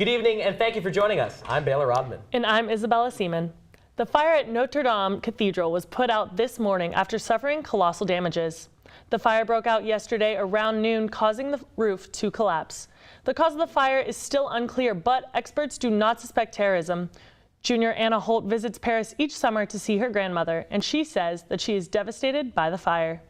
Good evening and thank you for joining us. I'm Baylor Rodman. And I'm Isabella Seaman. The fire at Notre Dame Cathedral was put out this morning after suffering colossal damages. The fire broke out yesterday around noon, causing the roof to collapse. The cause of the fire is still unclear, but experts do not suspect terrorism. Junior Anna Holt visits Paris each summer to see her grandmother, and she says that she is devastated by the fire.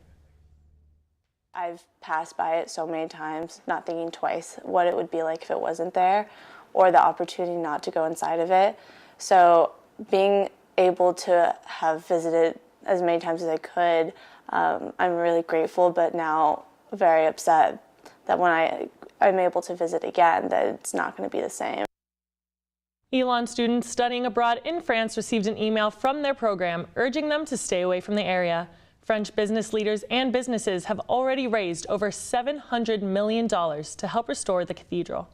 I've passed by it so many times, not thinking twice what it would be like if it wasn't there, or the opportunity not to go inside of it. So being able to have visited as many times as I could, I'm really grateful, but now very upset that when I'm able to visit again, that it's not going to be the same. Elon students studying abroad in France received an email from their program urging them to stay away from the area. French business leaders and businesses have already raised over $700 million to help restore the cathedral.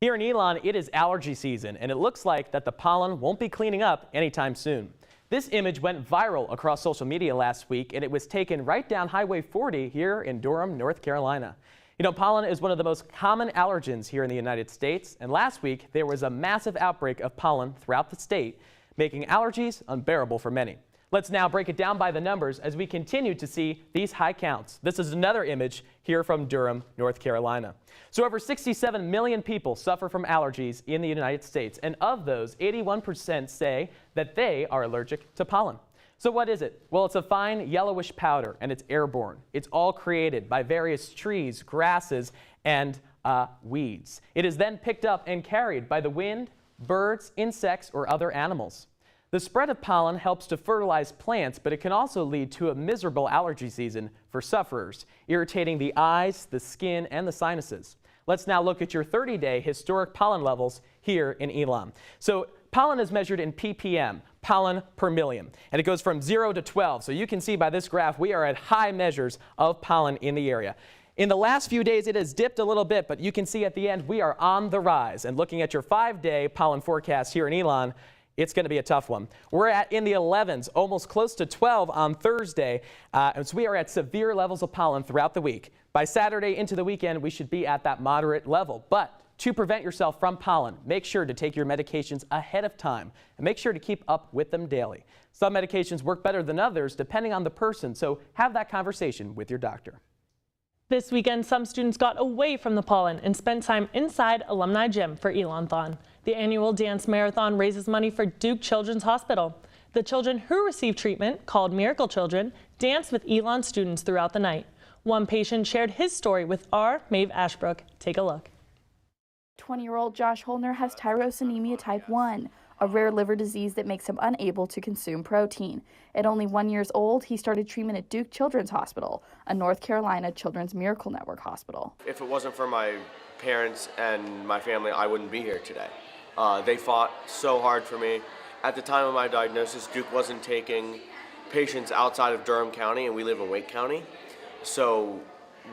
Here in Elon, it is allergy season, and it looks like that the pollen won't be cleaning up anytime soon. This image went viral across social media last week, and it was taken right down Highway 40 here in Durham, North Carolina. You know, pollen is one of the most common allergens here in the United States, and last week there was a massive outbreak of pollen throughout the state, making allergies unbearable for many. Let's now break it down by the numbers as we continue to see these high counts. This is another image here from Durham, North Carolina. So over 67 million people suffer from allergies in the United States, and of those, 81% say that they are allergic to pollen. So what is it? Well, it's a fine yellowish powder, and it's airborne. It's all created by various trees, grasses, and weeds. It is then picked up and carried by the wind, birds, insects, or other animals. The spread of pollen helps to fertilize plants, but it can also lead to a miserable allergy season for sufferers, irritating the eyes, the skin, and the sinuses. Let's now look at your 30-day historic pollen levels here in Elon. So pollen is measured in ppm, pollen per million, and it goes from 0 to 12. So you can see by this graph we are at high measures of pollen in the area. In the last few days, it has dipped a little bit, but you can see at the end we are on the rise. And looking at your 5-day pollen forecast here in Elon, it's going to be a tough one. We're in the 11s, almost close to 12 on Thursday, and so we are at severe levels of pollen throughout the week. By Saturday into the weekend, we should be at that moderate level. But to prevent yourself from pollen, make sure to take your medications ahead of time and make sure to keep up with them daily. Some medications work better than others depending on the person, so have that conversation with your doctor. This weekend, some students got away from the pollen and spent time inside Alumni Gym for ELONTHON. The annual dance marathon raises money for Duke Children's Hospital. The children who receive treatment, called Miracle Children, dance with Elon students throughout the night. One patient shared his story with our Maeve Ashbrook. Take a look. 20-year-old Josh Holner has tyrosinemia type 1, a rare liver disease that makes him unable to consume protein. At only 1 year old, he started treatment at Duke Children's Hospital, a North Carolina Children's Miracle Network hospital. If it wasn't for my parents and my family, I wouldn't be here today. They fought so hard for me. At the time of my diagnosis, Duke wasn't taking patients outside of Durham County, and we live in Wake County. So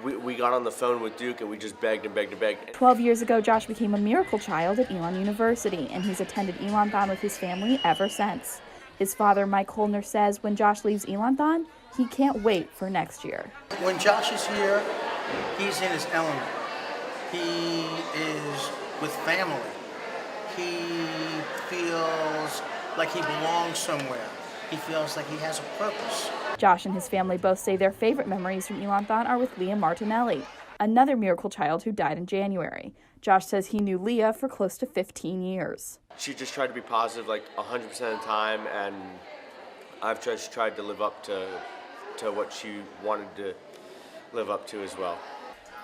we got on the phone with Duke and we just begged and begged and begged. 12 years ago, Josh became a miracle child at Elon University, and he's attended ELONTHON with his family ever since. His father, Mike Holner, says when Josh leaves ELONTHON, he can't wait for next year. When Josh is here, he's in his element. He is with family. He feels like he belongs somewhere. He feels like he has a purpose. Josh and his family both say their favorite memories from ELONTHON are with Leah Martinelli, another miracle child who died in January. Josh says he knew Leah for close to 15 years. She just tried to be positive like 100% of the time, and I've just tried to live up to what she wanted to live up to as well.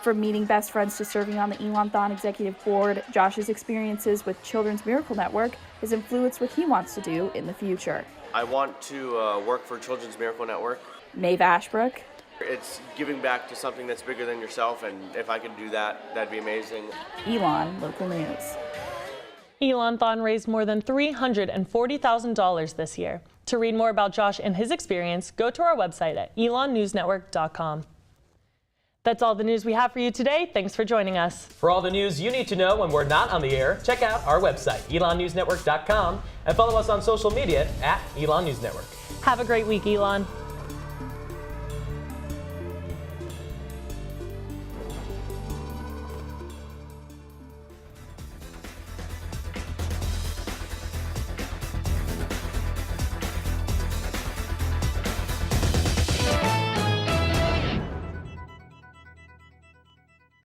From meeting best friends to serving on the ELONTHON executive board, Josh's experiences with Children's Miracle Network has influenced what he wants to do in the future. I want to work for Children's Miracle Network. Maeve Ashbrook. It's giving back to something that's bigger than yourself, and if I could do that, that'd be amazing. Elon Local News. ELONTHON raised more than $340,000 this year. To read more about Josh and his experience, go to our website at elonnewsnetwork.com. That's all the news we have for you today. Thanks for joining us. For all the news you need to know when we're not on the air, check out our website, elonnewsnetwork.com, and follow us on social media at Elon News Network. Have a great week, Elon.